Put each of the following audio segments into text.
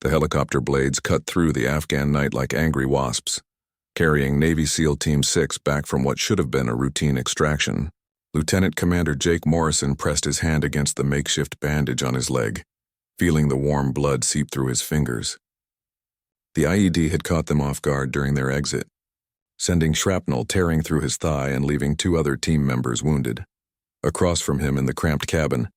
The helicopter blades cut through the Afghan night like angry wasps, carrying Navy SEAL Team 6 back from what should have been a routine extraction. Lieutenant Commander Jake Morrison pressed his hand against the makeshift bandage on his leg, feeling the warm blood seep through his fingers. The IED had caught them off guard during their exit, sending shrapnel tearing through his thigh and leaving 2 other team members wounded. Across from him in the cramped cabin,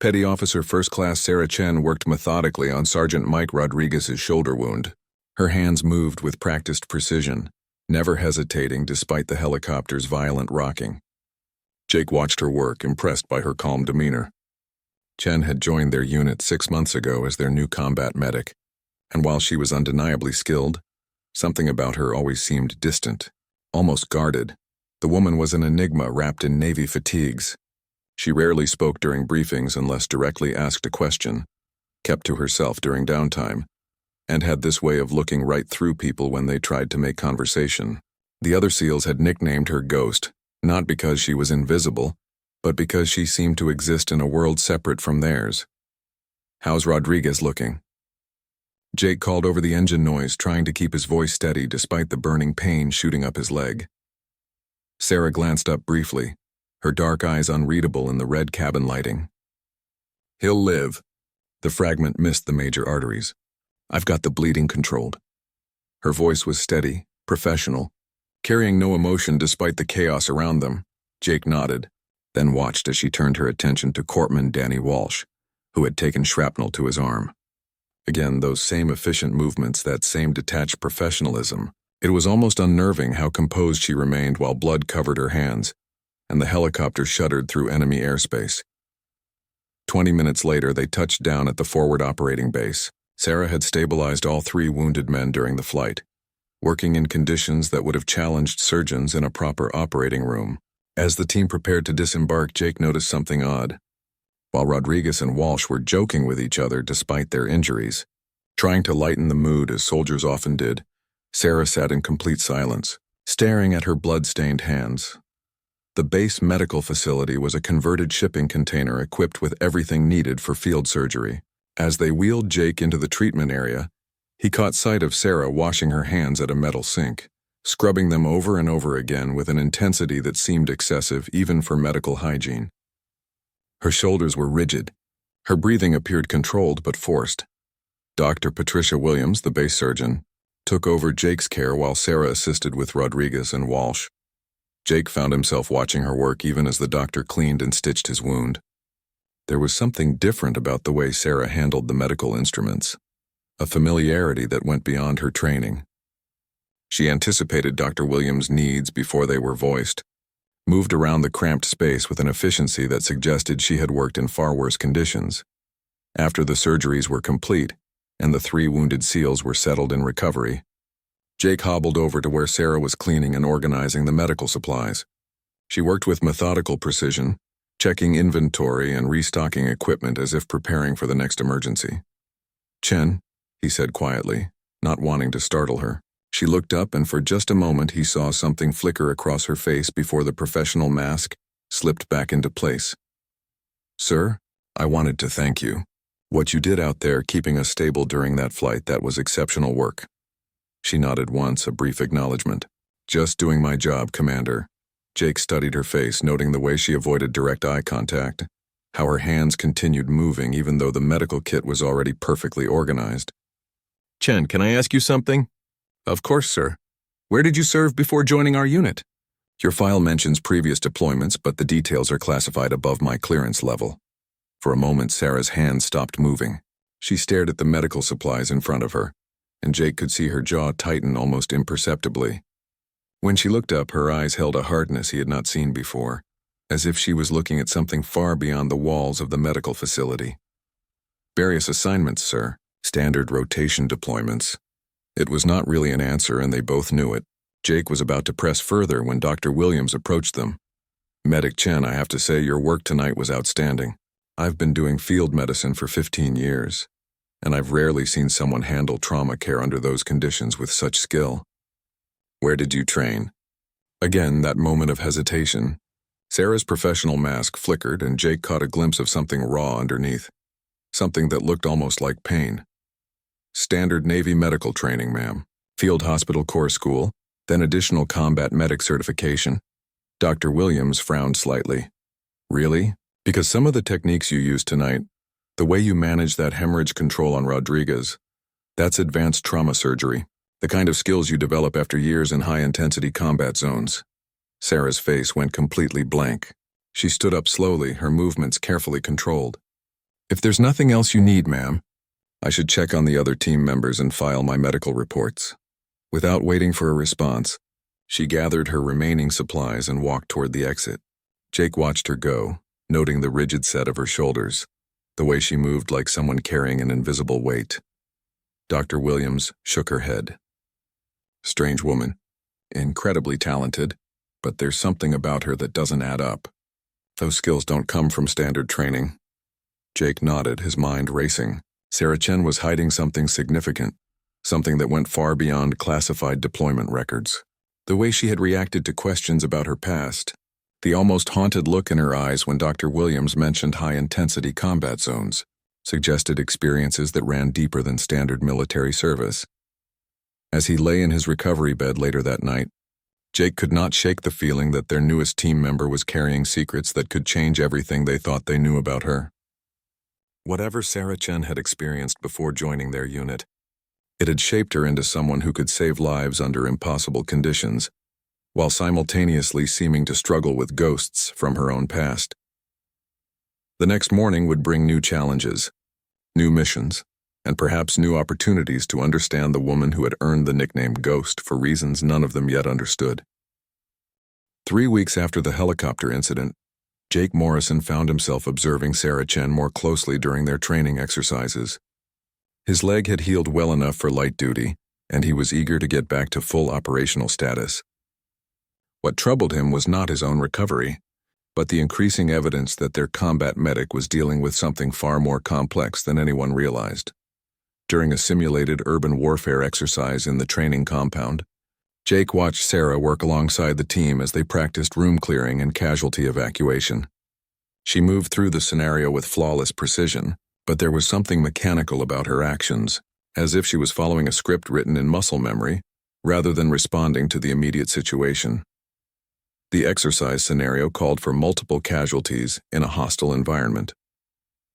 Petty Officer First Class Sarah Chen worked methodically on Sergeant Mike Rodriguez's shoulder wound. Her hands moved with practiced precision, never hesitating despite the helicopter's violent rocking. Jake watched her work, impressed by her calm demeanor. Chen had joined their unit 6 months ago as their new combat medic, and while she was undeniably skilled, something about her always seemed distant, almost guarded. The woman was an enigma wrapped in Navy fatigues. She rarely spoke during briefings unless directly asked a question, kept to herself during downtime, and had this way of looking right through people when they tried to make conversation. The other SEALs had nicknamed her Ghost, not because she was invisible, but because she seemed to exist in a world separate from theirs. "How's Rodriguez looking?" Jake called over the engine noise, trying to keep his voice steady despite the burning pain shooting up his leg. Sarah glanced up briefly, her dark eyes unreadable in the red cabin lighting. "He'll live." The fragment missed the major arteries. "I've got the bleeding controlled." Her voice was steady, professional, carrying no emotion despite the chaos around them. Jake nodded, then watched as she turned her attention to Corpsman Danny Walsh, who had taken shrapnel to his arm. Again, those same efficient movements, that same detached professionalism. It was almost unnerving how composed she remained while blood covered her hands, and the helicopter shuddered through enemy airspace. 20 minutes later, they touched down at the forward operating base. Sarah had stabilized all 3 wounded men during the flight, working in conditions that would have challenged surgeons in a proper operating room. As the team prepared to disembark, Jake noticed something odd. While Rodriguez and Walsh were joking with each other despite their injuries, trying to lighten the mood as soldiers often did, Sarah sat in complete silence, staring at her blood-stained hands. The base medical facility was a converted shipping container equipped with everything needed for field surgery. As they wheeled Jake into the treatment area, he caught sight of Sarah washing her hands at a metal sink, scrubbing them over and over again with an intensity that seemed excessive even for medical hygiene. Her shoulders were rigid. Her breathing appeared controlled but forced. Dr. Patricia Williams, the base surgeon, took over Jake's care while Sarah assisted with Rodriguez and Walsh. Jake found himself watching her work even as the doctor cleaned and stitched his wound. There was something different about the way Sarah handled the medical instruments, a familiarity that went beyond her training. She anticipated Dr. Williams' needs before they were voiced, moved around the cramped space with an efficiency that suggested she had worked in far worse conditions. After the surgeries were complete, and the 3 wounded SEALs were settled in recovery, Jake hobbled over to where Sarah was cleaning and organizing the medical supplies. She worked with methodical precision, checking inventory and restocking equipment as if preparing for the next emergency. "Chen," he said quietly, not wanting to startle her. She looked up, and for just a moment he saw something flicker across her face before the professional mask slipped back into place. "Sir, I wanted to thank you. What you did out there keeping us stable during that flight, that was exceptional work." She nodded once, a brief acknowledgement. "Just doing my job, Commander." Jake studied her face, noting the way she avoided direct eye contact, how her hands continued moving even though the medical kit was already perfectly organized. "Chen, can I ask you something?" "Of course, sir. Where did you serve before joining our unit?" "Your file mentions previous deployments, but the details are classified above my clearance level." For a moment, Sarah's hands stopped moving. She stared at the medical supplies in front of her, and Jake could see her jaw tighten almost imperceptibly. When she looked up, her eyes held a hardness he had not seen before, as if she was looking at something far beyond the walls of the medical facility. "Various assignments, sir. Standard rotation deployments." It was not really an answer, and they both knew it. Jake was about to press further when Dr. Williams approached them. "Medic Chen, I have to say your work tonight was outstanding. I've been doing field medicine for 15 years, and I've rarely seen someone handle trauma care under those conditions with such skill." "Where did you train?" Again, that moment of hesitation. Sarah's professional mask flickered, and Jake caught a glimpse of something raw underneath, something that looked almost like pain. Standard Navy medical training, ma'am. Field Hospital Corps School, then additional combat medic certification. Dr. Williams frowned slightly. Really? Because some of the techniques you used tonight, the way you managed that hemorrhage control on Rodriguez, that's advanced trauma surgery, the kind of skills you develop after years in high-intensity combat zones. Sarah's face went completely blank. She stood up slowly, her movements carefully controlled. If there's nothing else you need, ma'am, I should check on the other team members and file my medical reports. Without waiting for a response, she gathered her remaining supplies and walked toward the exit. Jake watched her go, noting the rigid set of her shoulders, the way she moved like someone carrying an invisible weight. Dr. Williams shook her head. Strange woman. Incredibly talented, but there's something about her that doesn't add up. Those skills don't come from standard training. Jake nodded, his mind racing. Sarah Chen was hiding something significant, something that went far beyond classified deployment records. The way she had reacted to questions about her past, the almost haunted look in her eyes when Dr. Williams mentioned high-intensity combat zones, suggested experiences that ran deeper than standard military service. As he lay in his recovery bed later that night, Jake could not shake the feeling that their newest team member was carrying secrets that could change everything they thought they knew about her. Whatever Sarah Chen had experienced before joining their unit, it had shaped her into someone who could save lives under impossible conditions, while simultaneously seeming to struggle with ghosts from her own past. The next morning would bring new challenges, new missions, and perhaps new opportunities to understand the woman who had earned the nickname Ghost for reasons none of them yet understood. 3 weeks after the helicopter incident, Jake Morrison found himself observing Sarah Chen more closely during their training exercises. His leg had healed well enough for light duty, and he was eager to get back to full operational status. What troubled him was not his own recovery, but the increasing evidence that their combat medic was dealing with something far more complex than anyone realized. During a simulated urban warfare exercise in the training compound, Jake watched Sarah work alongside the team as they practiced room clearing and casualty evacuation. She moved through the scenario with flawless precision, but there was something mechanical about her actions, as if she was following a script written in muscle memory, rather than responding to the immediate situation. The exercise scenario called for multiple casualties in a hostile environment.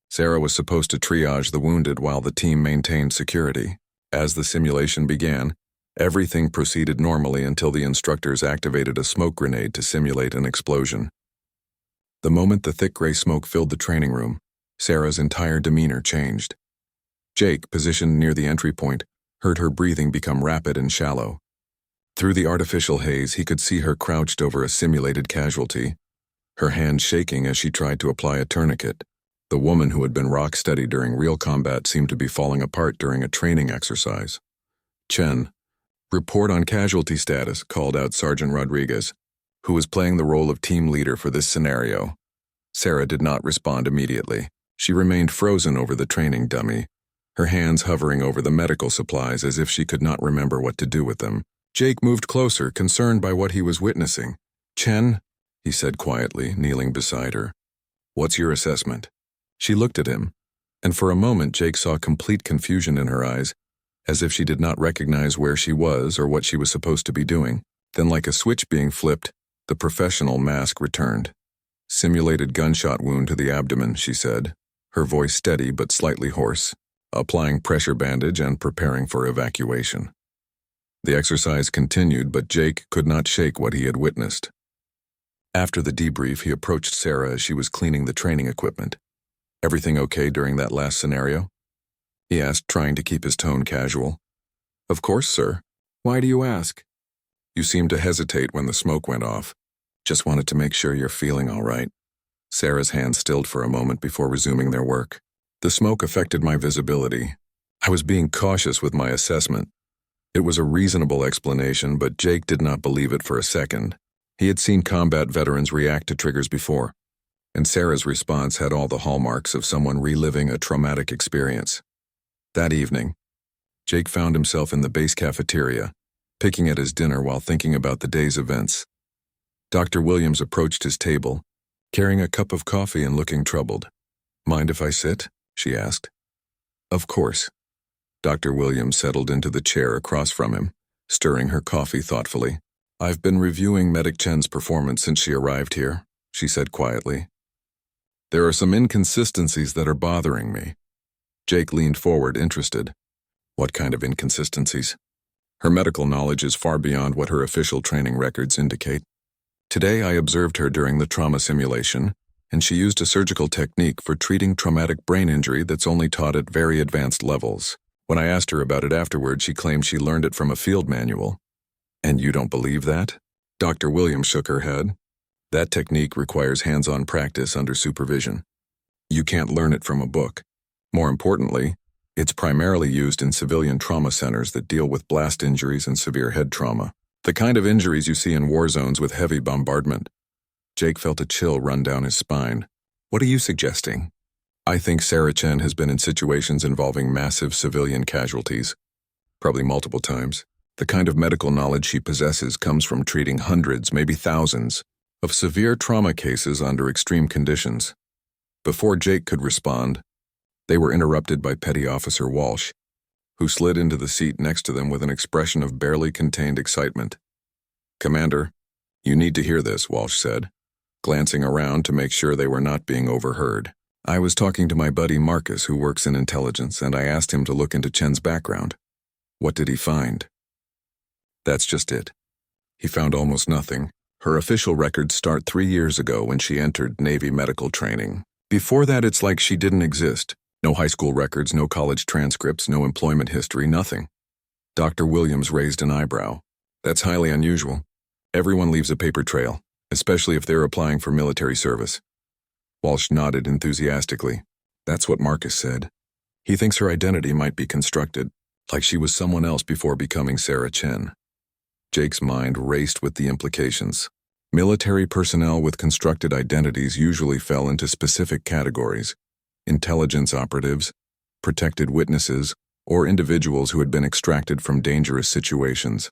Sarah was supposed to triage the wounded while the team maintained security. As the simulation began, everything proceeded normally until the instructors activated a smoke grenade to simulate an explosion. The moment the thick gray smoke filled the training room, Sarah's entire demeanor changed. Jake, positioned near the entry point, heard her breathing become rapid and shallow. Through the artificial haze, he could see her crouched over a simulated casualty, her hand shaking as she tried to apply a tourniquet. The woman who had been rock steady during real combat seemed to be falling apart during a training exercise. Chen, report on casualty status, called out Sergeant Rodriguez, who was playing the role of team leader for this scenario. Sarah did not respond immediately. She remained frozen over the training dummy, her hands hovering over the medical supplies as if she could not remember what to do with them. Jake moved closer, concerned by what he was witnessing. Chen, he said quietly, kneeling beside her. What's your assessment? She looked at him, and for a moment Jake saw complete confusion in her eyes, as if she did not recognize where she was or what she was supposed to be doing. Then, like a switch being flipped, the professional mask returned. Simulated gunshot wound to the abdomen, she said, her voice steady but slightly hoarse, applying pressure bandage and preparing for evacuation. The exercise continued, but Jake could not shake what he had witnessed. After the debrief, he approached Sarah as she was cleaning the training equipment. Everything okay during that last scenario? He asked, trying to keep his tone casual. Of course, sir. Why do you ask? You seemed to hesitate when the smoke went off. Just wanted to make sure you're feeling all right. Sarah's hand stilled for a moment before resuming their work. The smoke affected my visibility. I was being cautious with my assessment. It was a reasonable explanation, but Jake did not believe it for a second. He had seen combat veterans react to triggers before, and Sarah's response had all the hallmarks of someone reliving a traumatic experience. That evening, Jake found himself in the base cafeteria, picking at his dinner while thinking about the day's events. Dr. Williams approached his table, carrying a cup of coffee and looking troubled. Mind if I sit? She asked. Of course. Dr. Williams settled into the chair across from him, stirring her coffee thoughtfully. "I've been reviewing Medic Chen's performance since she arrived here," she said quietly. "There are some inconsistencies that are bothering me." Jake leaned forward, interested. "What kind of inconsistencies?" "Her medical knowledge is far beyond what her official training records indicate. Today I observed her during the trauma simulation, and she used a surgical technique for treating traumatic brain injury that's only taught at very advanced levels. When I asked her about it afterward, she claimed she learned it from a field manual." "And you don't believe that?" Dr. Williams shook her head. "That technique requires hands-on practice under supervision. You can't learn it from a book. More importantly, it's primarily used in civilian trauma centers that deal with blast injuries and severe head trauma. The kind of injuries you see in war zones with heavy bombardment." Jake felt a chill run down his spine. "What are you suggesting?" "I think Sarah Chen has been in situations involving massive civilian casualties, probably multiple times. The kind of medical knowledge she possesses comes from treating hundreds, maybe thousands, of severe trauma cases under extreme conditions." Before Jake could respond, they were interrupted by Petty Officer Walsh, who slid into the seat next to them with an expression of barely contained excitement. "Commander, you need to hear this," Walsh said, glancing around to make sure they were not being overheard. "I was talking to my buddy Marcus, who works in intelligence, and I asked him to look into Chen's background." "What did he find?" "That's just it. He found almost nothing. Her official records start 3 years ago when she entered Navy medical training. Before that, it's like she didn't exist. No high school records, no college transcripts, no employment history, nothing." Dr. Williams raised an eyebrow. "That's highly unusual. Everyone leaves a paper trail, especially if they're applying for military service." Walsh nodded enthusiastically. "That's what Marcus said. He thinks her identity might be constructed, like she was someone else before becoming Sarah Chen." Jake's mind raced with the implications. Military personnel with constructed identities usually fell into specific categories: intelligence operatives, protected witnesses, or individuals who had been extracted from dangerous situations.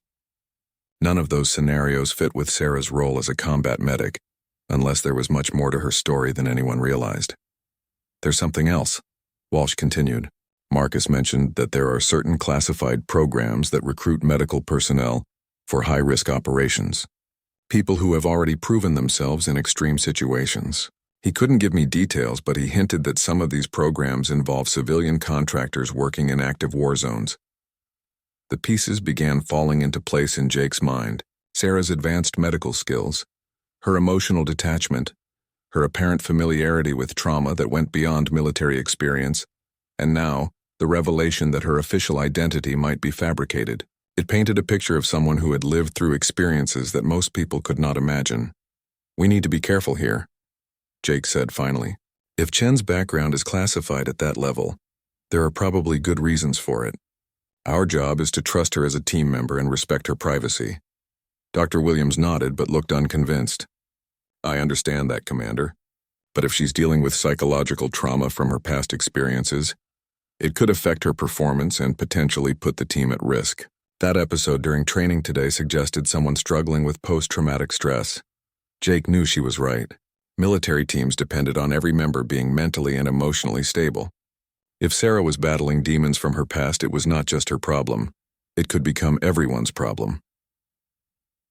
None of those scenarios fit with Sarah's role as a combat medic, unless there was much more to her story than anyone realized. "There's something else," Walsh continued. "Marcus mentioned that there are certain classified programs that recruit medical personnel for high-risk operations. People who have already proven themselves in extreme situations. He couldn't give me details, but he hinted that some of these programs involve civilian contractors working in active war zones." The pieces began falling into place in Jake's mind. Sarah's advanced medical skills, her emotional detachment, her apparent familiarity with trauma that went beyond military experience, and now, the revelation that her official identity might be fabricated. It painted a picture of someone who had lived through experiences that most people could not imagine. "We need to be careful here," Jake said finally. "If Chen's background is classified at that level, there are probably good reasons for it. Our job is to trust her as a team member and respect her privacy." Dr. Williams nodded but looked unconvinced. "I understand that, Commander. But if she's dealing with psychological trauma from her past experiences, it could affect her performance and potentially put the team at risk." That episode during training today suggested someone struggling with post-traumatic stress. Jake knew she was right. Military teams depended on every member being mentally and emotionally stable. If Sarah was battling demons from her past, it was not just her problem. It could become everyone's problem.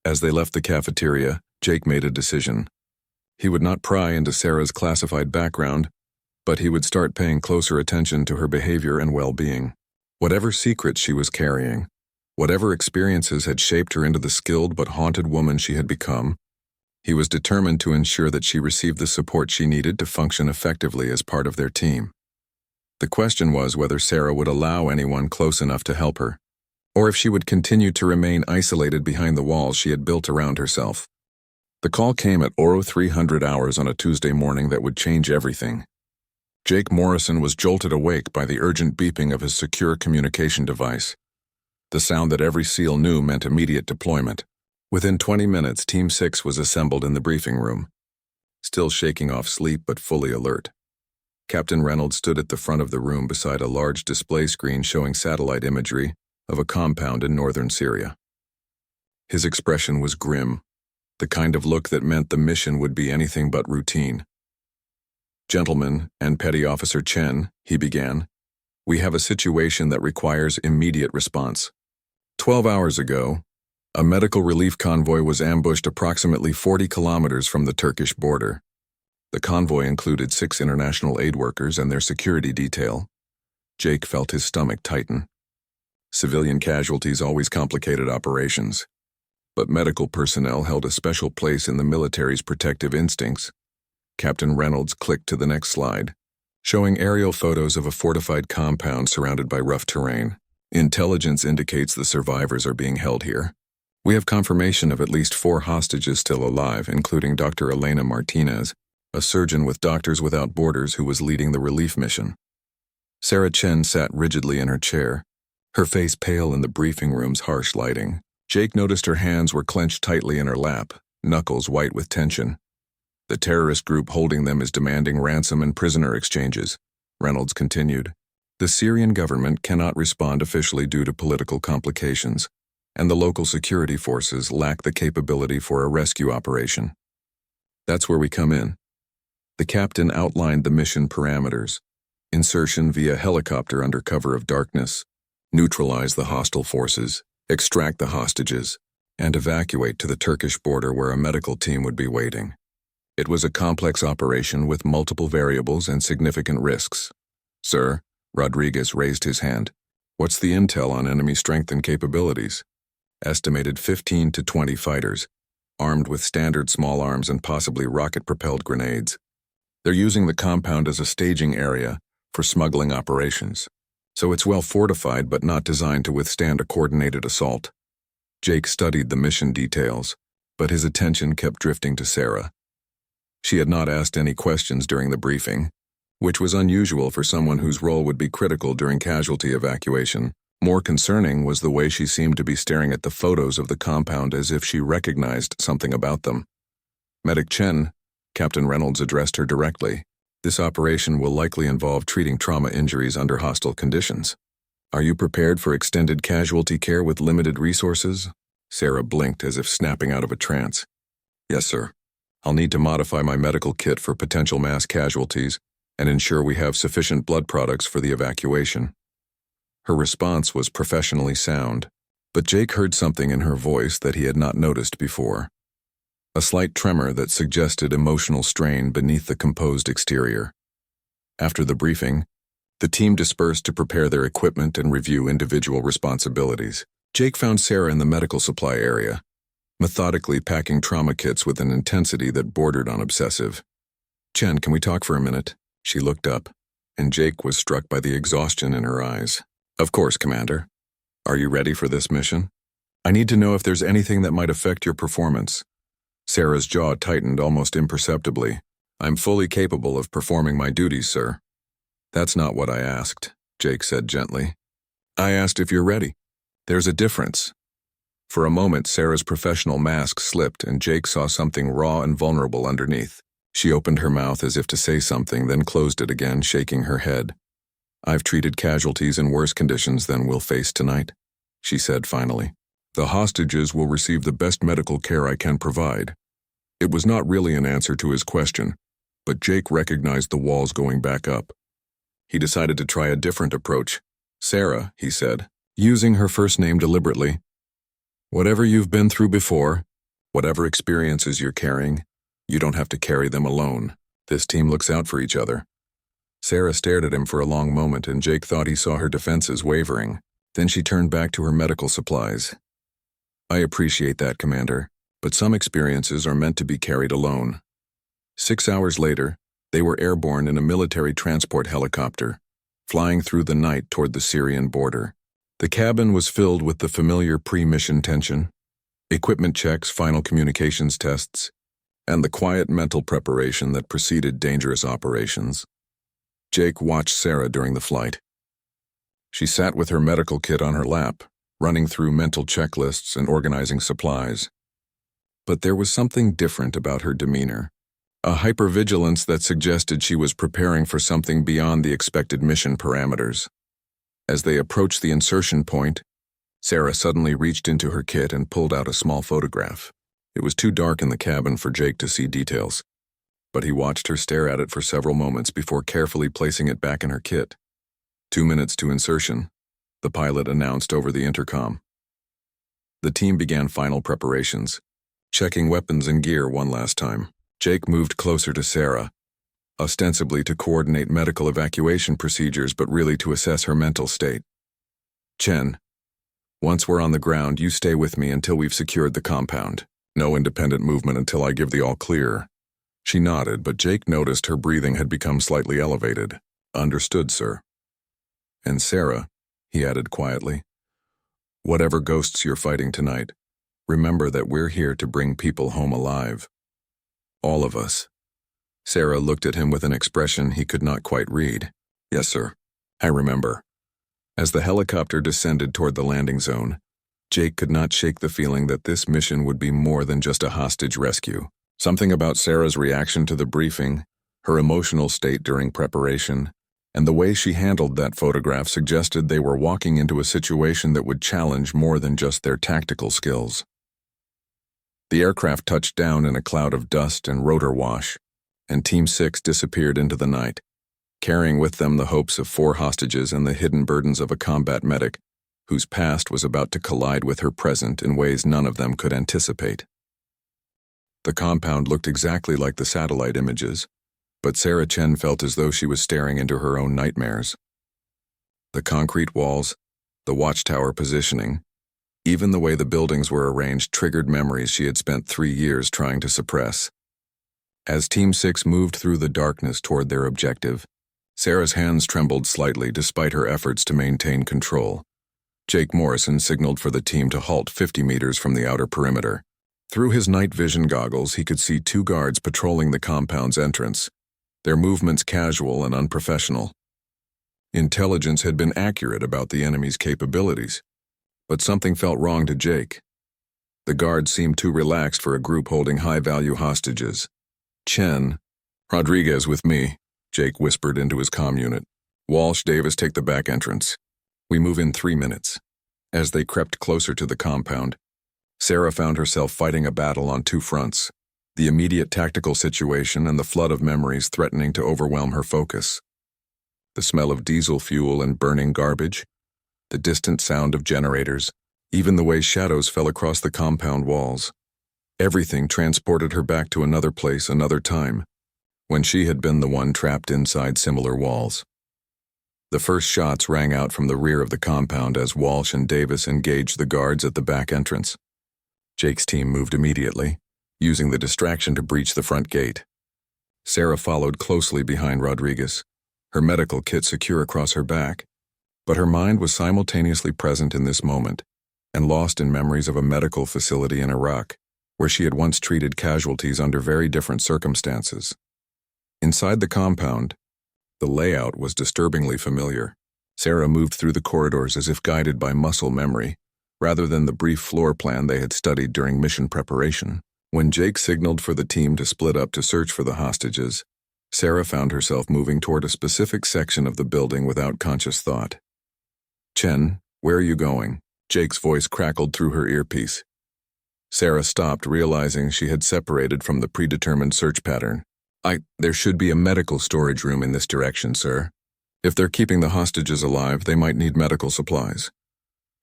As they left the cafeteria, Jake made a decision. He would not pry into Sarah's classified background, but he would start paying closer attention to her behavior and well-being. Whatever secrets she was carrying, whatever experiences had shaped her into the skilled but haunted woman she had become, he was determined to ensure that she received the support she needed to function effectively as part of their team. The question was whether Sarah would allow anyone close enough to help her, or if she would continue to remain isolated behind the walls she had built around herself. The call came at 0300 hours on a Tuesday morning that would change everything. Jake Morrison was jolted awake by the urgent beeping of his secure communication device. The sound that every SEAL knew meant immediate deployment. Within 20 minutes, Team 6 was assembled in the briefing room, still shaking off sleep but fully alert. Captain Reynolds stood at the front of the room beside a large display screen showing satellite imagery of a compound in northern Syria. His expression was grim, the kind of look that meant the mission would be anything but routine. "Gentlemen and Petty Officer Chen," he began, We have a situation that requires immediate response. 12 hours ago, a medical relief convoy was ambushed approximately 40 kilometers from the Turkish border. The convoy included 6 international aid workers and their security detail. Jake felt his stomach tighten. Civilian casualties always complicated operations, but medical personnel held a special place in the military's protective instincts. Captain Reynolds clicked to the next slide, showing aerial photos of a fortified compound surrounded by rough terrain. Intelligence indicates the survivors are being held here. We have confirmation of at least 4 hostages still alive, including Dr. Elena Martinez, a surgeon with Doctors Without Borders who was leading the relief mission. Sarah Chen sat rigidly in her chair, her face pale in the briefing room's harsh lighting. Jake noticed her hands were clenched tightly in her lap, knuckles white with tension. The terrorist group holding them is demanding ransom and prisoner exchanges, Reynolds continued. The Syrian government cannot respond officially due to political complications, and the local security forces lack the capability for a rescue operation. That's where we come in. The captain outlined the mission parameters: insertion via helicopter under cover of darkness, neutralize the hostile forces, extract the hostages, and evacuate to the Turkish border where a medical team would be waiting. It was a complex operation with multiple variables and significant risks. Sir, Rodriguez raised his hand. What's the intel on enemy strength and capabilities? Estimated 15 to 20 fighters, armed with standard small arms and possibly rocket-propelled grenades. They're using the compound as a staging area for smuggling operations, so it's well fortified but not designed to withstand a coordinated assault. Jake studied the mission details, but his attention kept drifting to Sarah. She had not asked any questions during the briefing, which was unusual for someone whose role would be critical during casualty evacuation. More concerning was the way she seemed to be staring at the photos of the compound as if she recognized something about them. Medic Chen, Captain Reynolds addressed her directly. This operation will likely involve treating trauma injuries under hostile conditions. Are you prepared for extended casualty care with limited resources? Sarah blinked as if snapping out of a trance. Yes, sir. I'll need to modify my medical kit for potential mass casualties and ensure we have sufficient blood products for the evacuation. Her response was professionally sound, but Jake heard something in her voice that he had not noticed before. A slight tremor that suggested emotional strain beneath the composed exterior. After the briefing, the team dispersed to prepare their equipment and review individual responsibilities. Jake found Sarah in the medical supply area, methodically packing trauma kits with an intensity that bordered on obsessive. Chen, can we talk for a minute? She looked up, and Jake was struck by the exhaustion in her eyes. Of course, Commander. Are you ready for this mission? I need to know if there's anything that might affect your performance. Sarah's jaw tightened almost imperceptibly. I'm fully capable of performing my duties, sir. That's not what I asked, Jake said gently. I asked if you're ready. There's a difference. For a moment, Sarah's professional mask slipped and Jake saw something raw and vulnerable underneath. She opened her mouth as if to say something, then closed it again, shaking her head. I've treated casualties in worse conditions than we'll face tonight, she said finally. The hostages will receive the best medical care I can provide. It was not really an answer to his question, but Jake recognized the walls going back up. He decided to try a different approach. Sarah, he said, using her first name deliberately. Whatever you've been through before, whatever experiences you're carrying, you don't have to carry them alone. This team looks out for each other. Sarah stared at him for a long moment, and Jake thought he saw her defenses wavering. Then she turned back to her medical supplies. I appreciate that, Commander, but some experiences are meant to be carried alone. 6 hours later, they were airborne in a military transport helicopter, flying through the night toward the Syrian border. The cabin was filled with the familiar pre-mission tension, equipment checks, final communications tests, and the quiet mental preparation that preceded dangerous operations. Jake watched Sarah during the flight. She sat with her medical kit on her lap, running through mental checklists and organizing supplies. But there was something different about her demeanor, a hypervigilance that suggested she was preparing for something beyond the expected mission parameters. As they approached the insertion point, Sarah suddenly reached into her kit and pulled out a small photograph. It was too dark in the cabin for Jake to see details, but he watched her stare at it for several moments before carefully placing it back in her kit. 2 minutes to insertion, the pilot announced over the intercom. The team began final preparations, checking weapons and gear one last time. Jake moved closer to Sarah, ostensibly to coordinate medical evacuation procedures but really to assess her mental state. Chen, once we're on the ground, you stay with me until we've secured the compound. No independent movement until I give the all clear. She nodded, but Jake noticed her breathing had become slightly elevated. Understood, sir. And Sarah, he added quietly, whatever ghosts you're fighting tonight, remember that we're here to bring people home alive. All of us. Sarah looked at him with an expression he could not quite read. Yes, sir. I remember. As the helicopter descended toward the landing zone, Jake could not shake the feeling that this mission would be more than just a hostage rescue. Something about Sarah's reaction to the briefing, her emotional state during preparation, and the way she handled that photograph suggested they were walking into a situation that would challenge more than just their tactical skills. The aircraft touched down in a cloud of dust and rotor wash, and Team 6 disappeared into the night, carrying with them the hopes of 4 hostages and the hidden burdens of a combat medic whose past was about to collide with her present in ways none of them could anticipate. The compound looked exactly like the satellite images, but Sarah Chen felt as though she was staring into her own nightmares. The concrete walls, the watchtower positioning, even the way the buildings were arranged triggered memories she had spent 3 years trying to suppress. As Team 6 moved through the darkness toward their objective, Sarah's hands trembled slightly despite her efforts to maintain control. Jake Morrison signaled for the team to halt 50 meters from the outer perimeter. Through his night vision goggles, he could see 2 guards patrolling the compound's entrance, their movements casual and unprofessional. Intelligence had been accurate about the enemy's capabilities, but something felt wrong to Jake. The guards seemed too relaxed for a group holding high-value hostages. Chen, Rodriguez with me, Jake whispered into his comm unit. Walsh, Davis, take the back entrance. We move in 3 minutes. As they crept closer to the compound, Sarah found herself fighting a battle on 2 fronts, the immediate tactical situation and the flood of memories threatening to overwhelm her focus. The smell of diesel fuel and burning garbage, the distant sound of generators, even the way shadows fell across the compound walls. Everything transported her back to another place, another time, when she had been the one trapped inside similar walls. The first shots rang out from the rear of the compound as Walsh and Davis engaged the guards at the back entrance. Jake's team moved immediately, using the distraction to breach the front gate. Sarah followed closely behind Rodriguez, her medical kit secure across her back, but her mind was simultaneously present in this moment and lost in memories of a medical facility in Iraq, where she had once treated casualties under very different circumstances. Inside the compound, the layout was disturbingly familiar. Sarah moved through the corridors as if guided by muscle memory, rather than the brief floor plan they had studied during mission preparation. When Jake signaled for the team to split up to search for the hostages, Sarah found herself moving toward a specific section of the building without conscious thought. Chen, where are you going? Jake's voice crackled through her earpiece. Sarah stopped, realizing she had separated from the predetermined search pattern. There should be a medical storage room in this direction, sir. If they're keeping the hostages alive, they might need medical supplies.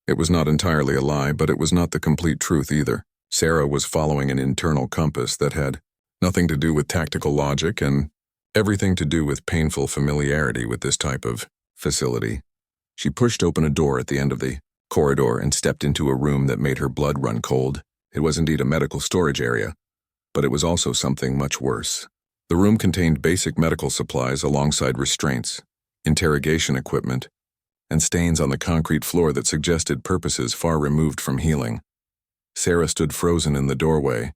It was not entirely a lie, but it was not the complete truth either. Sarah was following an internal compass that had nothing to do with tactical logic and everything to do with painful familiarity with this type of facility. She pushed open a door at the end of the corridor and stepped into a room that made her blood run cold. It was indeed a medical storage area, but it was also something much worse. The room contained basic medical supplies alongside restraints, interrogation equipment, and stains on the concrete floor that suggested purposes far removed from healing. Sarah stood frozen in the doorway,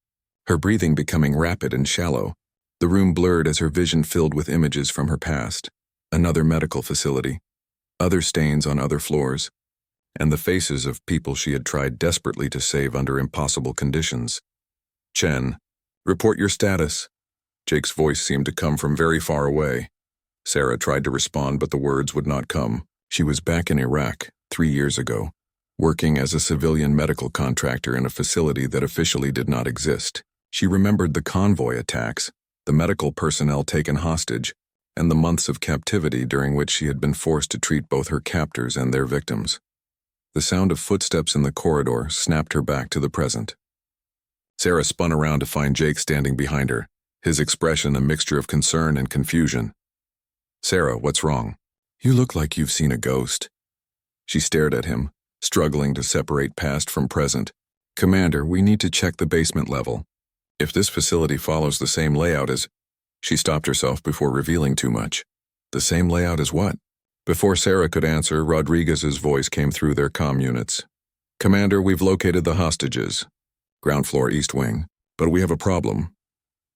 her breathing becoming rapid and shallow. The room blurred as her vision filled with images from her past, another medical facility, other stains on other floors, and the faces of people she had tried desperately to save under impossible conditions. Chen, report your status. Jake's voice seemed to come from very far away. Sarah tried to respond, but the words would not come. She was back in Iraq, 3 years ago, working as a civilian medical contractor in a facility that officially did not exist. She remembered the convoy attacks, the medical personnel taken hostage, and the months of captivity during which she had been forced to treat both her captors and their victims. The sound of footsteps in the corridor snapped her back to the present. Sarah spun around to find Jake standing behind her, his expression a mixture of concern and confusion. "Sarah, what's wrong? You look like you've seen a ghost." She stared at him, struggling to separate past from present. "Commander, we need to check the basement level. If this facility follows the same layout as—" She stopped herself before revealing too much. The same layout as what? Before Sarah could answer, Rodriguez's voice came through their comm units. "Commander, we've located the hostages. Ground floor east wing. But we have a problem."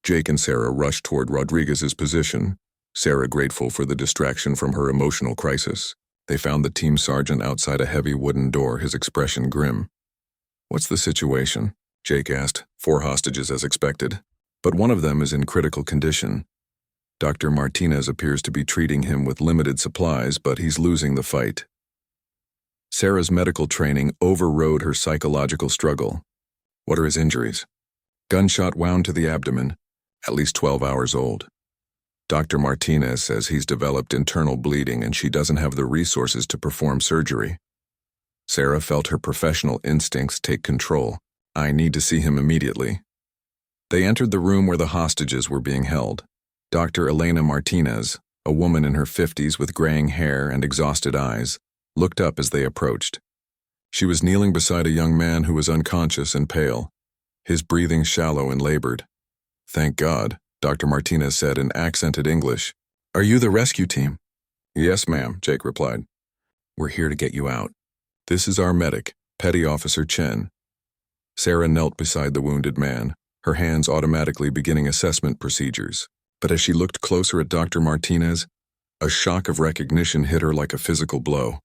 Jake and Sarah rushed toward Rodriguez's position, Sarah grateful for the distraction from her emotional crisis. They found the team sergeant outside a heavy wooden door, his expression grim. "What's the situation?" Jake asked. "4 hostages as expected, but one of them is in critical condition. Dr. Martinez appears to be treating him with limited supplies, but he's losing the fight." Sarah's medical training overrode her psychological struggle. "What are his injuries?" "Gunshot wound to the abdomen, at least 12 hours old. Dr. Martinez says he's developed internal bleeding and she doesn't have the resources to perform surgery." Sarah felt her professional instincts take control. "I need to see him immediately." They entered the room where the hostages were being held. Dr. Elena Martinez, a woman in her 50s with graying hair and exhausted eyes, looked up as they approached. She was kneeling beside a young man who was unconscious and pale, his breathing shallow and labored. "Thank God," Dr. Martinez said in accented English. "Are you the rescue team?" "Yes, ma'am," Jake replied. "We're here to get you out. This is our medic, Petty Officer Chen." Sarah knelt beside the wounded man, her hands automatically beginning assessment procedures. But as she looked closer at Dr. Martinez, a shock of recognition hit her like a physical blow.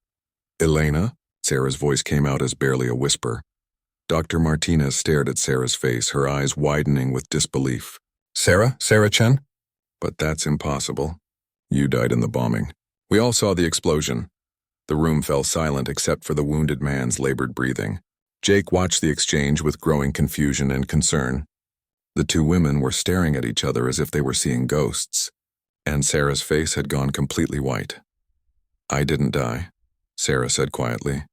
"Elena?" Sarah's voice came out as barely a whisper. Dr. Martinez stared at Sarah's face, her eyes widening with disbelief. "Sarah? Sarah Chen?" "But that's impossible. You died in the bombing. We all saw the explosion." The room fell silent except for the wounded man's labored breathing. Jake watched the exchange with growing confusion and concern. The 2 women were staring at each other as if they were seeing ghosts, and Sarah's face had gone completely white. "I didn't die," Sarah said quietly,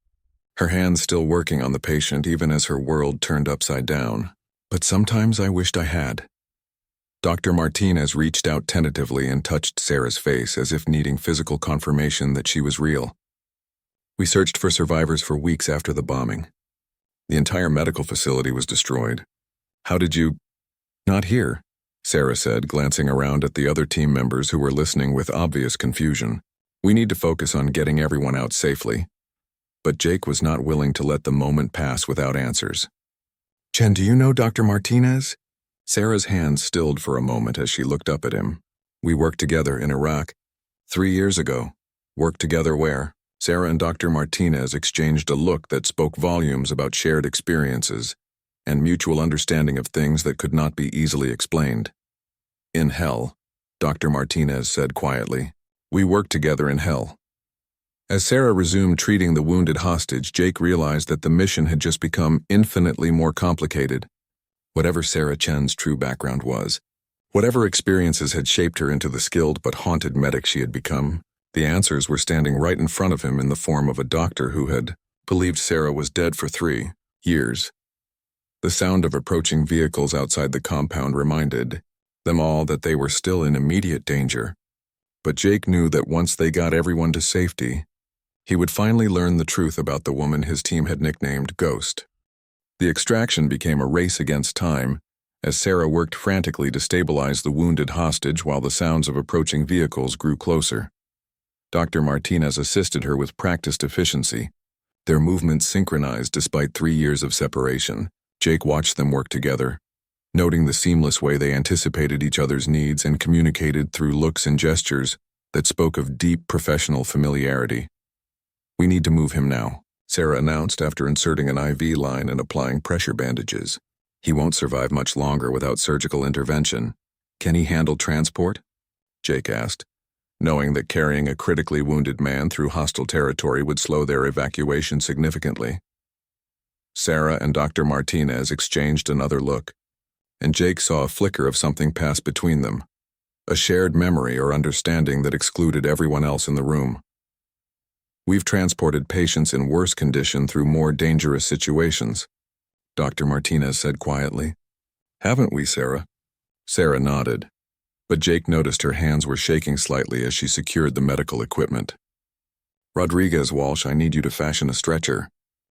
her hands still working on the patient even as her world turned upside down. "But sometimes I wished I had." Dr. Martinez reached out tentatively and touched Sarah's face as if needing physical confirmation that she was real. "We searched for survivors for weeks after the bombing. The entire medical facility was destroyed. How did you—" "Not here," Sarah said, glancing around at the other team members who were listening with obvious confusion. "We need to focus on getting everyone out safely." But Jake was not willing to let the moment pass without answers. "Chen, do you know Dr. Martinez?" Sarah's hands stilled for a moment as she looked up at him. "We worked together in Iraq 3 years ago." "Worked together where?" Sarah and Dr. Martinez exchanged a look that spoke volumes about shared experiences and mutual understanding of things that could not be easily explained. "In hell," Dr. Martinez said quietly. "We worked together in hell." As Sarah resumed treating the wounded hostage, Jake realized that the mission had just become infinitely more complicated. Whatever Sarah Chen's true background was, whatever experiences had shaped her into the skilled but haunted medic she had become, the answers were standing right in front of him in the form of a doctor who had believed Sarah was dead for 3 years. The sound of approaching vehicles outside the compound reminded them all that they were still in immediate danger. But Jake knew that once they got everyone to safety, he would finally learn the truth about the woman his team had nicknamed Ghost. The extraction became a race against time, as Sarah worked frantically to stabilize the wounded hostage while the sounds of approaching vehicles grew closer. Dr. Martinez assisted her with practiced efficiency, their movements synchronized despite 3 years of separation. Jake watched them work together, noting the seamless way they anticipated each other's needs and communicated through looks and gestures that spoke of deep professional familiarity. "We need to move him now," Sarah announced after inserting an IV line and applying pressure bandages. "He won't survive much longer without surgical intervention." "Can he handle transport?" Jake asked, knowing that carrying a critically wounded man through hostile territory would slow their evacuation significantly. Sarah and Dr. Martinez exchanged another look, and Jake saw a flicker of something pass between them. a shared memory or understanding that excluded everyone else in the room. We've transported patients in worse condition through more dangerous situations, Dr. Martinez said quietly. Haven't we, Sarah? Sarah nodded, but Jake noticed her hands were shaking slightly as she secured the medical equipment. Rodriguez, Walsh, I need you to fashion a stretcher.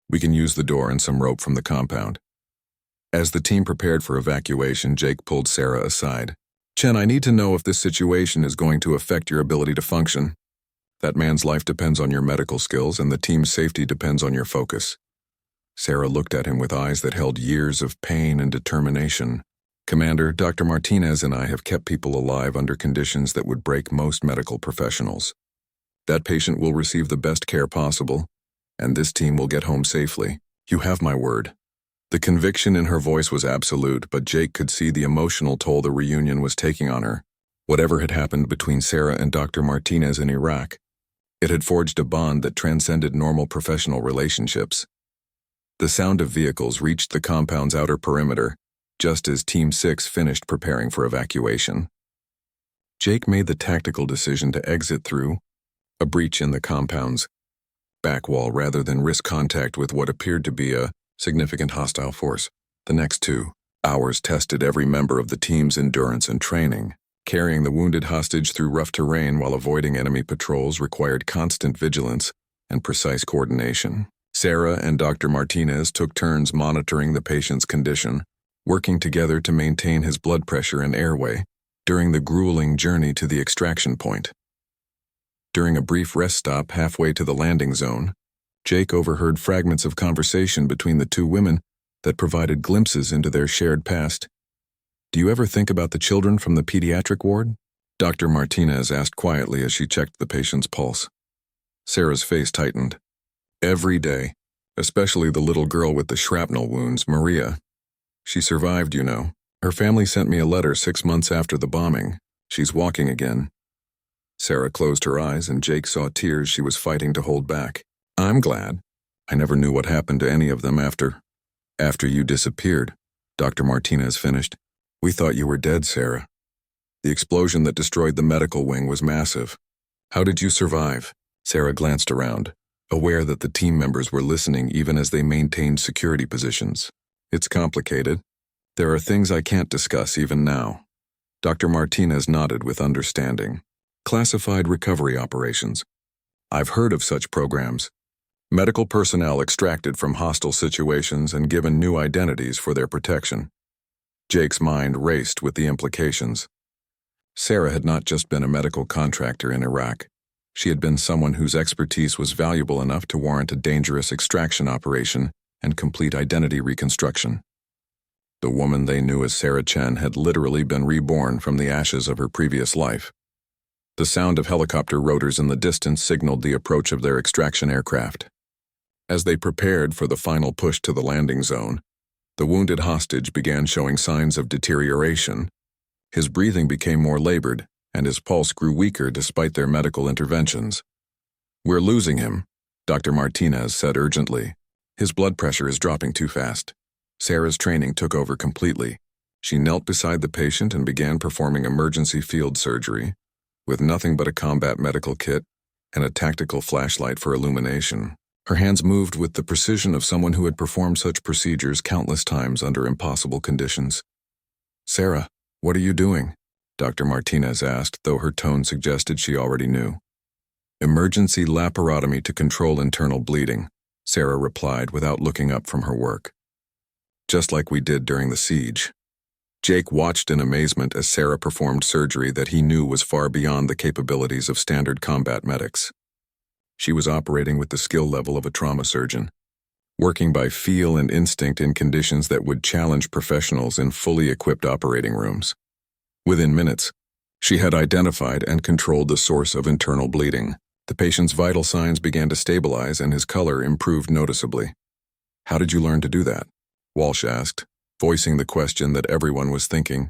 We can use the door and some rope from the compound. As the team prepared for evacuation, Jake pulled Sarah aside. Chen, I need to know if this situation is going to affect your ability to function. That man's life depends on your medical skills, and the team's safety depends on your focus. Sarah looked at him with eyes that held years of pain and determination. Commander, Dr. Martinez and I have kept people alive under conditions that would break most medical professionals. That patient will receive the best care possible, and this team will get home safely. You have my word. The conviction in her voice was absolute, but Jake could see the emotional toll the reunion was taking on her. Whatever had happened between Sarah and Dr. Martinez in Iraq, it had forged a bond that transcended normal professional relationships. The sound of vehicles reached the compound's outer perimeter, just as Team 6 finished preparing for evacuation. Jake made the tactical decision to exit through a breach in the compound's back wall rather than risk contact with what appeared to be a significant hostile force. The next 2 hours tested every member of the team's endurance and training. Carrying the wounded hostage through rough terrain while avoiding enemy patrols required constant vigilance and precise coordination. Sarah and Dr. Martinez took turns monitoring the patient's condition, working together to maintain his blood pressure and airway during the grueling journey to the extraction point. During a brief rest stop halfway to the landing zone, Jake overheard fragments of conversation between the 2 women that provided glimpses into their shared past. Do you ever think about the children from the pediatric ward? Dr. Martinez asked quietly as she checked the patient's pulse. Sarah's face tightened. Every day, especially the little girl with the shrapnel wounds, Maria. She survived, you know. Her family sent me a letter 6 months after the bombing. She's walking again. Sarah closed her eyes and Jake saw tears she was fighting to hold back. I'm glad. I never knew what happened to any of them after you disappeared, Dr. Martinez finished. We thought you were dead, Sarah. The explosion that destroyed the medical wing was massive. How did you survive? Sarah glanced around, aware that the team members were listening even as they maintained security positions. It's complicated. There are things I can't discuss even now. Dr. Martinez nodded with understanding. Classified recovery operations. I've heard of such programs. Medical personnel extracted from hostile situations and given new identities for their protection. Jake's mind raced with the implications. Sarah had not just been a medical contractor in Iraq. She had been someone whose expertise was valuable enough to warrant a dangerous extraction operation and complete identity reconstruction. The woman they knew as Sarah Chen had literally been reborn from the ashes of her previous life. The sound of helicopter rotors in the distance signaled the approach of their extraction aircraft. As they prepared for the final push to the landing zone, the wounded hostage began showing signs of deterioration. His breathing became more labored, and his pulse grew weaker despite their medical interventions. We're losing him, Dr. Martinez said urgently. His blood pressure is dropping too fast. Sarah's training took over completely. She knelt beside the patient and began performing emergency field surgery, with nothing but a combat medical kit and a tactical flashlight for illumination. Her hands moved with the precision of someone who had performed such procedures countless times under impossible conditions. Sarah, what are you doing? Dr. Martinez asked, though her tone suggested she already knew. Emergency laparotomy to control internal bleeding, Sarah replied without looking up from her work. Just like we did during the siege. Jake watched in amazement as Sarah performed surgery that he knew was far beyond the capabilities of standard combat medics. She was operating with the skill level of a trauma surgeon, working by feel and instinct in conditions that would challenge professionals in fully equipped operating rooms. Within minutes, she had identified and controlled the source of internal bleeding. The patient's vital signs began to stabilize and his color improved noticeably. How did you learn to do that? Walsh asked, voicing the question that everyone was thinking.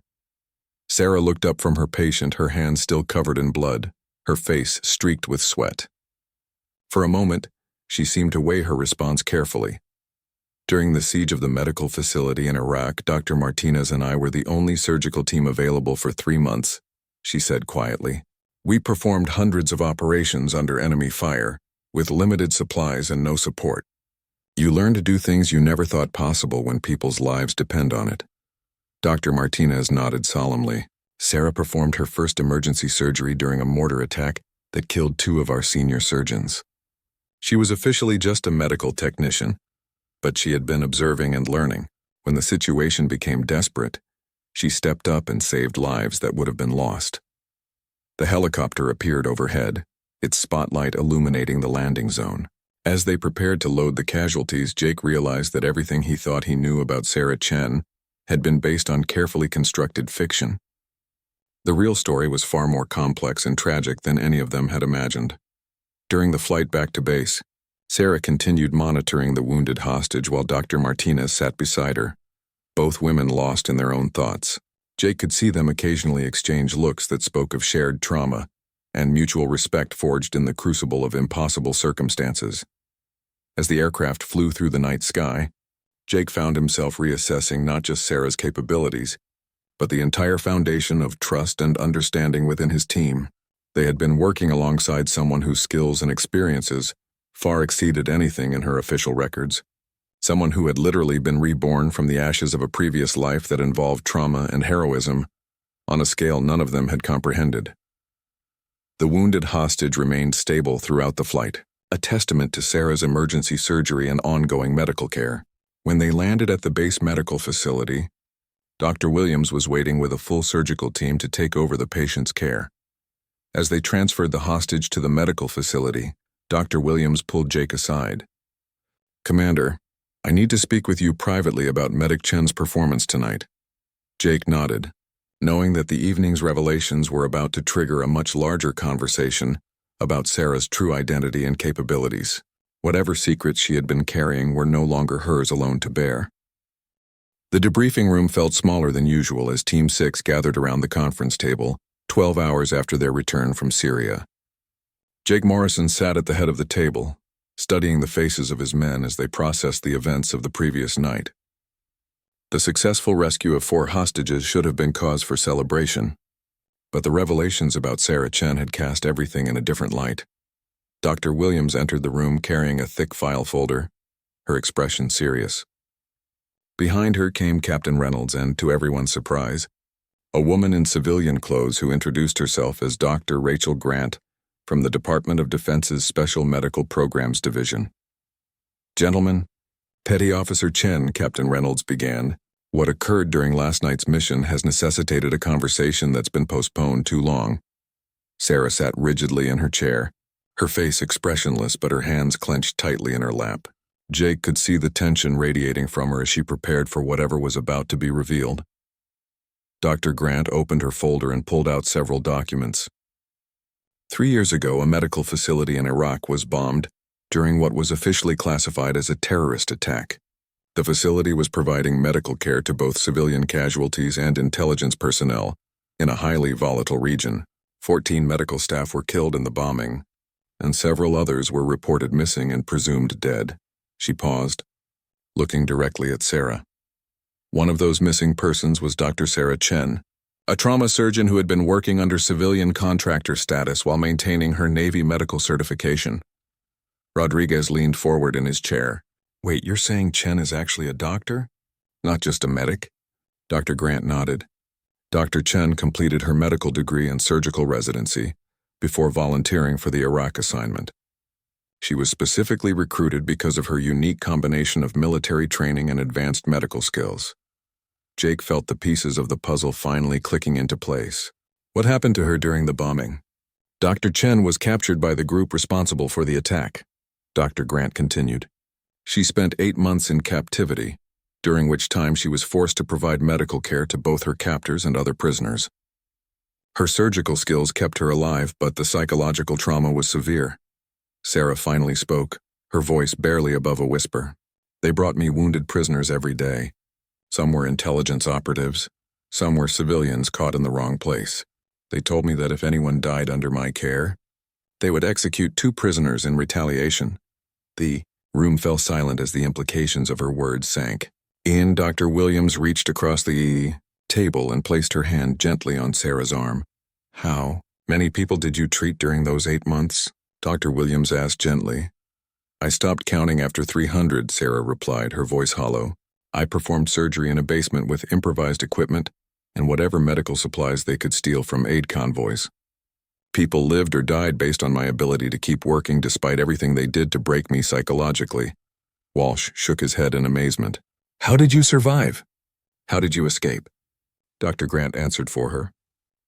Sarah looked up from her patient, her hands still covered in blood, her face streaked with sweat. For a moment, she seemed to weigh her response carefully. During the siege of the medical facility in Iraq, Dr. Martinez and I were the only surgical team available for 3 months. she said quietly. "We performed hundreds of operations under enemy fire, with limited supplies and no support. You learn to do things you never thought possible when people's lives depend on it." Dr. Martinez nodded solemnly. "Sarah performed her first emergency surgery during a mortar attack that killed 2 of our senior surgeons. She was officially just a medical technician, but she had been observing and learning. When the situation became desperate, she stepped up and saved lives that would have been lost." The helicopter appeared overhead, its spotlight illuminating the landing zone. As they prepared to load the casualties, Jake realized that everything he thought he knew about Sarah Chen had been based on carefully constructed fiction. The real story was far more complex and tragic than any of them had imagined. During the flight back to base, Sarah continued monitoring the wounded hostage while Dr. Martinez sat beside her, both women lost in their own thoughts. Jake could see them occasionally exchange looks that spoke of shared trauma and mutual respect forged in the crucible of impossible circumstances. As the aircraft flew through the night sky, Jake found himself reassessing not just Sarah's capabilities, but the entire foundation of trust and understanding within his team. They had been working alongside someone whose skills and experiences far exceeded anything in her official records. Someone who had literally been reborn from the ashes of a previous life that involved trauma and heroism on a scale none of them had comprehended. The wounded hostage remained stable throughout the flight, a testament to Sarah's emergency surgery and ongoing medical care. When they landed at the base medical facility, Dr. Williams was waiting with a full surgical team to take over the patient's care. As they transferred the hostage to the medical facility, Dr. Williams pulled Jake aside. "Commander, I need to speak with you privately about Medic Chen's performance tonight." Jake nodded, knowing that the evening's revelations were about to trigger a much larger conversation about Sarah's true identity and capabilities. Whatever secrets she had been carrying were no longer hers alone to bear. The debriefing room felt smaller than usual as Team 6 gathered around the conference table, 12 hours after their return from Syria. Jake Morrison sat at the head of the table, studying the faces of his men as they processed the events of the previous night. The successful rescue of 4 hostages should have been cause for celebration, but the revelations about Sarah Chen had cast everything in a different light. Dr. Williams entered the room carrying a thick file folder, her expression serious. Behind her came Captain Reynolds and, to everyone's surprise, a woman in civilian clothes who introduced herself as Dr. Rachel Grant from the Department of Defense's Special Medical Programs Division. "Gentlemen, Petty Officer Chen," Captain Reynolds began, "what occurred during last night's mission has necessitated a conversation that's been postponed too long." Sarah sat rigidly in her chair, her face expressionless but her hands clenched tightly in her lap. Jake could see the tension radiating from her as she prepared for whatever was about to be revealed. Dr. Grant opened her folder and pulled out several documents. 3 years ago, a medical facility in Iraq was bombed during what was officially classified as a terrorist attack. The facility was providing medical care to both civilian casualties and intelligence personnel in a highly volatile region. 14 medical staff were killed in the bombing, and several others were reported missing and presumed dead. She paused, looking directly at Sarah. One of those missing persons was Dr. Sarah Chen, a trauma surgeon who had been working under civilian contractor status while maintaining her Navy medical certification. Rodriguez leaned forward in his chair. "Wait, you're saying Chen is actually a doctor? Not just a medic?" Dr. Grant nodded. Dr. Chen completed her medical degree and surgical residency before volunteering for the Iraq assignment. She was specifically recruited because of her unique combination of military training and advanced medical skills. Jake felt the pieces of the puzzle finally clicking into place. "What happened to her during the bombing?" "Dr. Chen was captured by the group responsible for the attack," Dr. Grant continued. "She spent 8 months in captivity, during which time she was forced to provide medical care to both her captors and other prisoners. Her surgical skills kept her alive, but the psychological trauma was severe." Sarah finally spoke, her voice barely above a whisper. "They brought me wounded prisoners every day. Some were intelligence operatives, some were civilians caught in the wrong place. They told me that if anyone died under my care, they would execute 2 prisoners in retaliation." The room fell silent as the implications of her words sank. Dr. Williams reached across the table and placed her hand gently on Sarah's arm. How many people did you treat during those 8 months? Dr. Williams asked gently. I stopped counting after 300, Sarah replied, her voice hollow. I performed surgery in a basement with improvised equipment and whatever medical supplies they could steal from aid convoys. People lived or died based on my ability to keep working despite everything they did to break me psychologically. Walsh shook his head in amazement. How did you survive? How did you escape? Dr. Grant answered for her.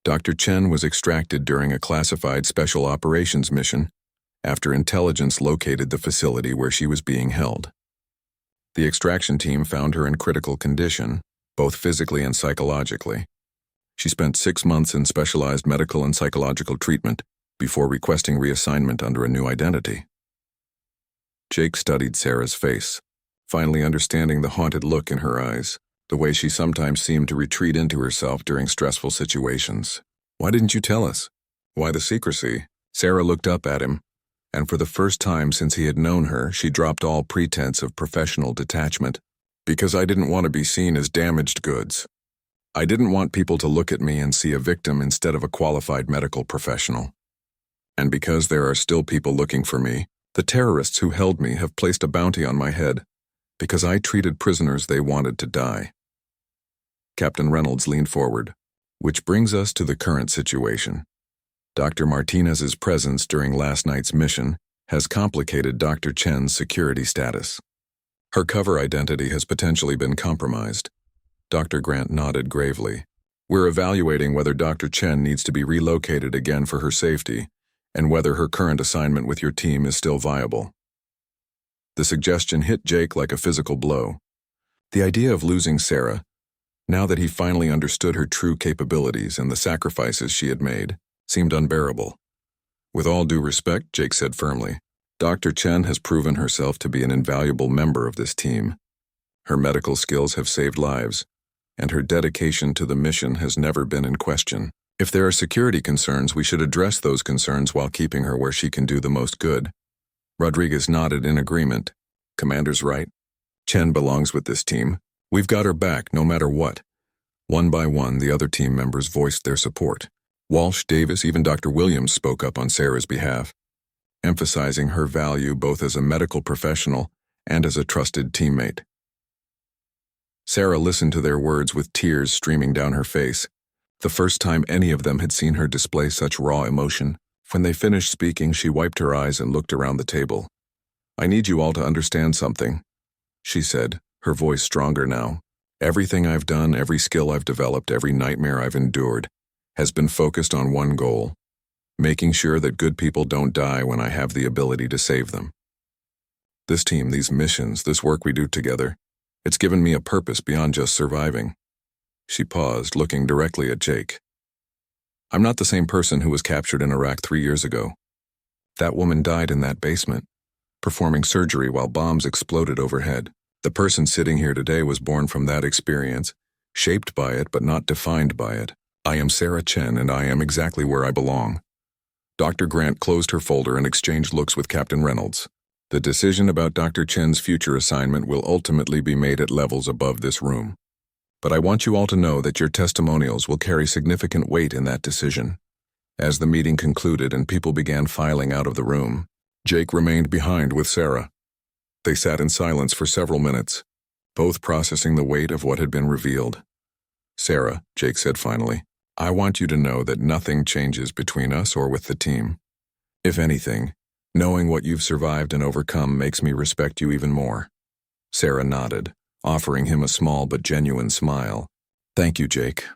Dr. Chen was extracted during a classified special operations mission after intelligence located the facility where she was being held. The extraction team found her in critical condition, both physically and psychologically. She spent 6 months in specialized medical and psychological treatment before requesting reassignment under a new identity. Jake studied Sarah's face, finally understanding the haunted look in her eyes, the way she sometimes seemed to retreat into herself during stressful situations. Why didn't you tell us? Why the secrecy? Sarah looked up at him, and for the first time since he had known her, she dropped all pretense of professional detachment. Because I didn't want to be seen as damaged goods. I didn't want people to look at me and see a victim instead of a qualified medical professional. And because there are still people looking for me, the terrorists who held me have placed a bounty on my head, because I treated prisoners they wanted to die. Captain Reynolds leaned forward, which brings us to the current situation. Dr. Martinez's presence during last night's mission has complicated Dr. Chen's security status. Her cover identity has potentially been compromised. Dr. Grant nodded gravely. We're evaluating whether Dr. Chen needs to be relocated again for her safety, and whether her current assignment with your team is still viable. The suggestion hit Jake like a physical blow. The idea of losing Sarah, now that he finally understood her true capabilities and the sacrifices she had made, seemed unbearable. With all due respect, Jake said firmly, Dr. Chen has proven herself to be an invaluable member of this team. Her medical skills have saved lives, and her dedication to the mission has never been in question. If there are security concerns, we should address those concerns while keeping her where she can do the most good. Rodriguez nodded in agreement. Commander's right. Chen belongs with this team. We've got her back, no matter what. One by one, the other team members voiced their support. Walsh, Davis, even Dr. Williams spoke up on Sarah's behalf, emphasizing her value both as a medical professional and as a trusted teammate. Sarah listened to their words with tears streaming down her face, the first time any of them had seen her display such raw emotion. When they finished speaking, she wiped her eyes and looked around the table. I need you all to understand something, she said, her voice stronger now. Everything I've done, every skill I've developed, every nightmare I've endured, has been focused on one goal, making sure that good people don't die when I have the ability to save them. This team, these missions, this work we do together, it's given me a purpose beyond just surviving. She paused, looking directly at Jake. I'm not the same person who was captured in Iraq 3 years ago. That woman died in that basement, performing surgery while bombs exploded overhead. The person sitting here today was born from that experience, shaped by it but not defined by it. I am Sarah Chen, and I am exactly where I belong. Dr. Grant closed her folder and exchanged looks with Captain Reynolds. The decision about Dr. Chen's future assignment will ultimately be made at levels above this room. But I want you all to know that your testimonials will carry significant weight in that decision. As the meeting concluded and people began filing out of the room, Jake remained behind with Sarah. They sat in silence for several minutes, both processing the weight of what had been revealed. Sarah, Jake said finally, I want you to know that nothing changes between us or with the team. If anything, knowing what you've survived and overcome makes me respect you even more. Sarah nodded, offering him a small but genuine smile. Thank you, Jake.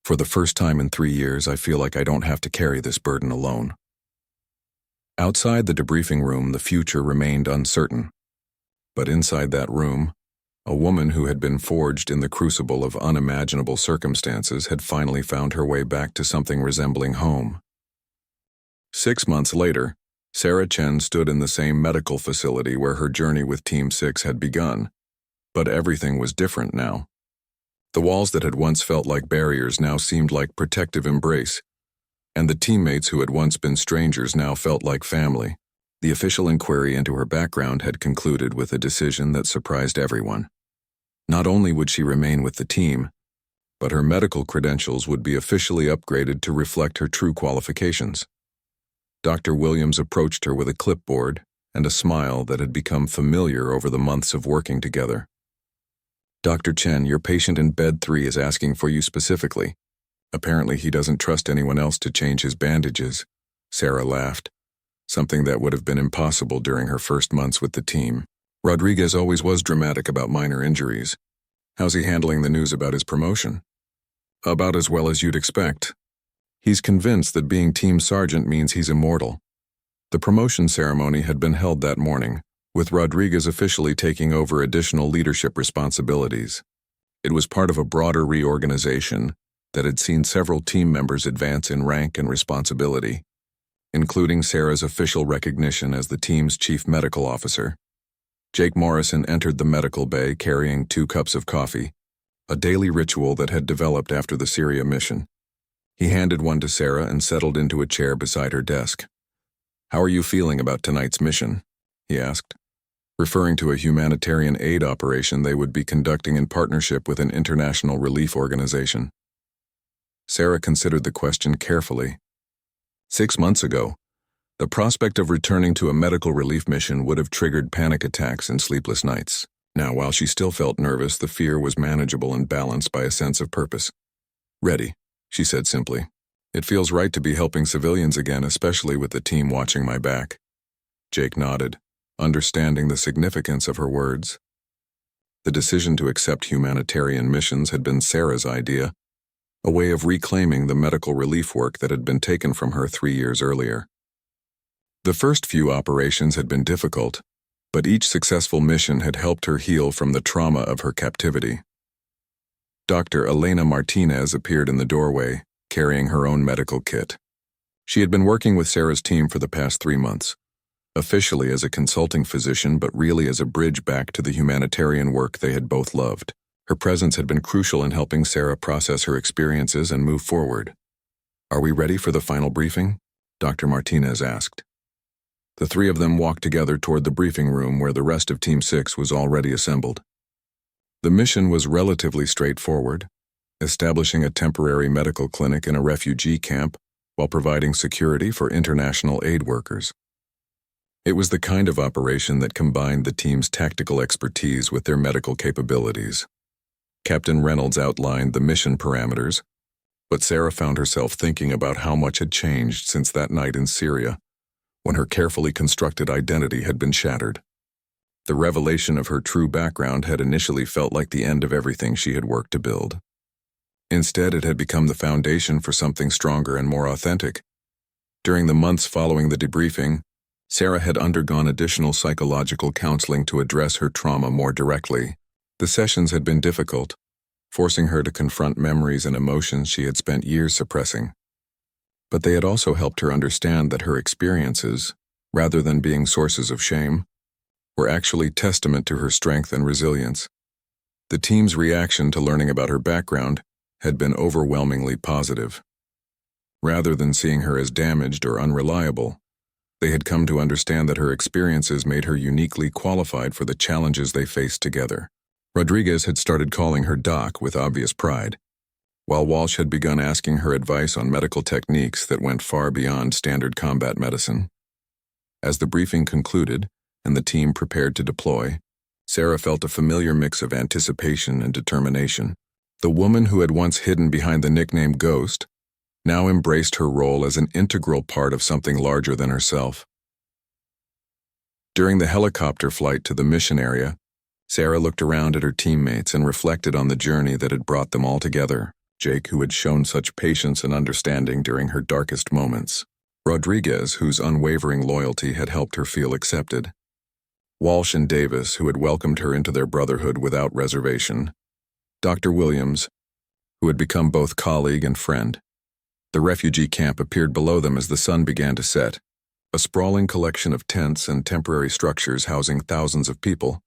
For the first time in 3 years, I feel like I don't have to carry this burden alone. Outside the debriefing room, the future remained uncertain. But inside that room, a woman who had been forged in the crucible of unimaginable circumstances had finally found her way back to something resembling home. 6 months later, Sarah Chen stood in the same medical facility where her journey with Team 6 had begun. But everything was different now. The walls that had once felt like barriers now seemed like protective embrace, and the teammates who had once been strangers now felt like family. The official inquiry into her background had concluded with a decision that surprised everyone. Not only would she remain with the team, but her medical credentials would be officially upgraded to reflect her true qualifications. Dr. Williams approached her with a clipboard and a smile that had become familiar over the months of working together. "Dr. Chen, your patient in bed 3 is asking for you specifically. Apparently he doesn't trust anyone else to change his bandages." Sarah laughed, something that would have been impossible during her first months with the team. "Rodriguez always was dramatic about minor injuries. How's he handling the news about his promotion?" "About as well as you'd expect. He's convinced that being team sergeant means he's immortal." The promotion ceremony had been held that morning, with Rodriguez officially taking over additional leadership responsibilities. It was part of a broader reorganization that had seen several team members advance in rank and responsibility, including Sarah's official recognition as the team's chief medical officer. Jake Morrison entered the medical bay carrying 2 cups of coffee, a daily ritual that had developed after the Syria mission. He handed one to Sarah and settled into a chair beside her desk. "How are you feeling about tonight's mission?" he asked, referring to a humanitarian aid operation they would be conducting in partnership with an international relief organization. Sarah considered the question carefully. 6 months ago, the prospect of returning to a medical relief mission would have triggered panic attacks and sleepless nights. Now, while she still felt nervous, the fear was manageable and balanced by a sense of purpose. "Ready," she said simply. "It feels right to be helping civilians again, especially with the team watching my back." Jake nodded, understanding the significance of her words. The decision to accept humanitarian missions had been Sarah's idea, a way of reclaiming the medical relief work that had been taken from her 3 years earlier. The first few operations had been difficult, but each successful mission had helped her heal from the trauma of her captivity. Dr. Elena Martinez appeared in the doorway, carrying her own medical kit. She had been working with Sarah's team for the past 3 months, officially as a consulting physician but really as a bridge back to the humanitarian work they had both loved. Her presence had been crucial in helping Sarah process her experiences and move forward. "Are we ready for the final briefing?" Dr. Martinez asked. The 3 of them walked together toward the briefing room where the rest of Team 6 was already assembled. The mission was relatively straightforward, establishing a temporary medical clinic in a refugee camp while providing security for international aid workers. It was the kind of operation that combined the team's tactical expertise with their medical capabilities. Captain Reynolds outlined the mission parameters, but Sarah found herself thinking about how much had changed since that night in Syria, when her carefully constructed identity had been shattered. The revelation of her true background had initially felt like the end of everything she had worked to build. Instead, it had become the foundation for something stronger and more authentic. During the months following the debriefing, Sarah had undergone additional psychological counseling to address her trauma more directly. The sessions had been difficult, forcing her to confront memories and emotions she had spent years suppressing. But they had also helped her understand that her experiences, rather than being sources of shame, were actually testament to her strength and resilience. The team's reaction to learning about her background had been overwhelmingly positive. Rather than seeing her as damaged or unreliable, they had come to understand that her experiences made her uniquely qualified for the challenges they faced together. Rodriguez had started calling her Doc with obvious pride, while Walsh had begun asking her advice on medical techniques that went far beyond standard combat medicine. As the briefing concluded and the team prepared to deploy, Sarah felt a familiar mix of anticipation and determination. The woman who had once hidden behind the nickname Ghost now embraced her role as an integral part of something larger than herself. During the helicopter flight to the mission area, Sarah looked around at her teammates and reflected on the journey that had brought them all together. Jake, who had shown such patience and understanding during her darkest moments. Rodriguez, whose unwavering loyalty had helped her feel accepted. Walsh and Davis, who had welcomed her into their brotherhood without reservation. Dr. Williams, who had become both colleague and friend. The refugee camp appeared below them as the sun began to set, a sprawling collection of tents and temporary structures housing thousands of people,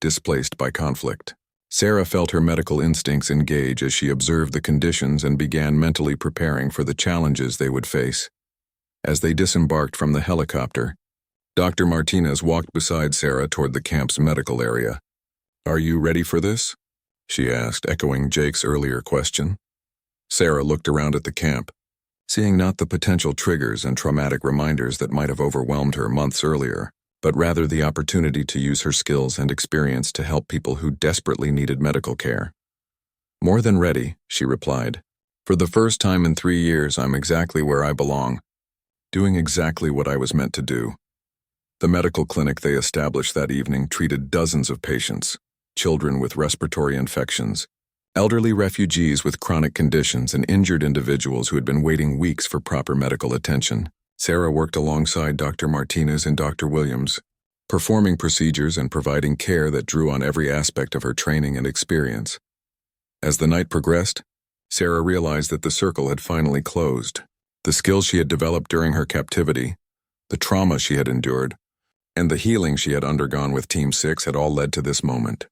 displaced by conflict. Sarah felt her medical instincts engage as she observed the conditions and began mentally preparing for the challenges they would face. As they disembarked from the helicopter, Dr. Martinez walked beside Sarah toward the camp's medical area. "Are you ready for this?" she asked, echoing Jake's earlier question. Sarah looked around at the camp, seeing not the potential triggers and traumatic reminders that might have overwhelmed her months earlier, but rather the opportunity to use her skills and experience to help people who desperately needed medical care. "More than ready," she replied. "For the first time in 3 years, I'm exactly where I belong, doing exactly what I was meant to do." The medical clinic they established that evening treated dozens of patients, children with respiratory infections, elderly refugees with chronic conditions, and injured individuals who had been waiting weeks for proper medical attention. Sarah worked alongside Dr. Martinez and Dr. Williams, performing procedures and providing care that drew on every aspect of her training and experience. As the night progressed, Sarah realized that the circle had finally closed. The skills she had developed during her captivity, the trauma she had endured, and the healing she had undergone with Team 6 had all led to this moment.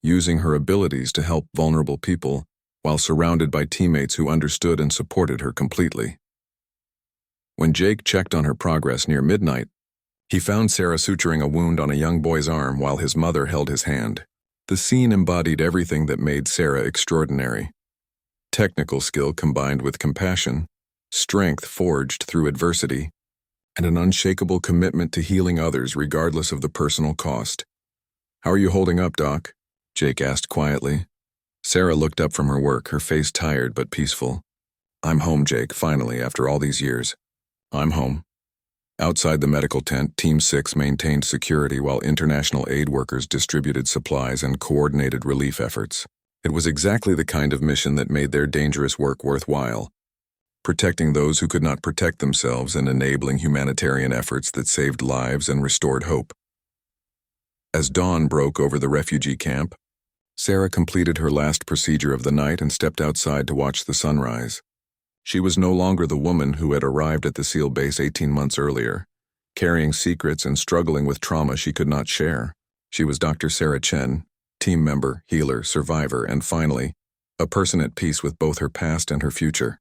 Using her abilities to help vulnerable people while surrounded by teammates who understood and supported her completely. When Jake checked on her progress near midnight, he found Sarah suturing a wound on a young boy's arm while his mother held his hand. The scene embodied everything that made Sarah extraordinary. Technical skill combined with compassion, strength forged through adversity, and an unshakable commitment to healing others regardless of the personal cost. "How are you holding up, Doc?" Jake asked quietly. Sarah looked up from her work, her face tired but peaceful. "I'm home, Jake, finally, after all these years. I'm home." Outside the medical tent, Team 6 maintained security while international aid workers distributed supplies and coordinated relief efforts. It was exactly the kind of mission that made their dangerous work worthwhile, protecting those who could not protect themselves and enabling humanitarian efforts that saved lives and restored hope. As dawn broke over the refugee camp, Sarah completed her last procedure of the night and stepped outside to watch the sunrise. She was no longer the woman who had arrived at the SEAL base 18 months earlier, carrying secrets and struggling with trauma she could not share. She was Dr. Sarah Chen, team member, healer, survivor, and finally, a person at peace with both her past and her future.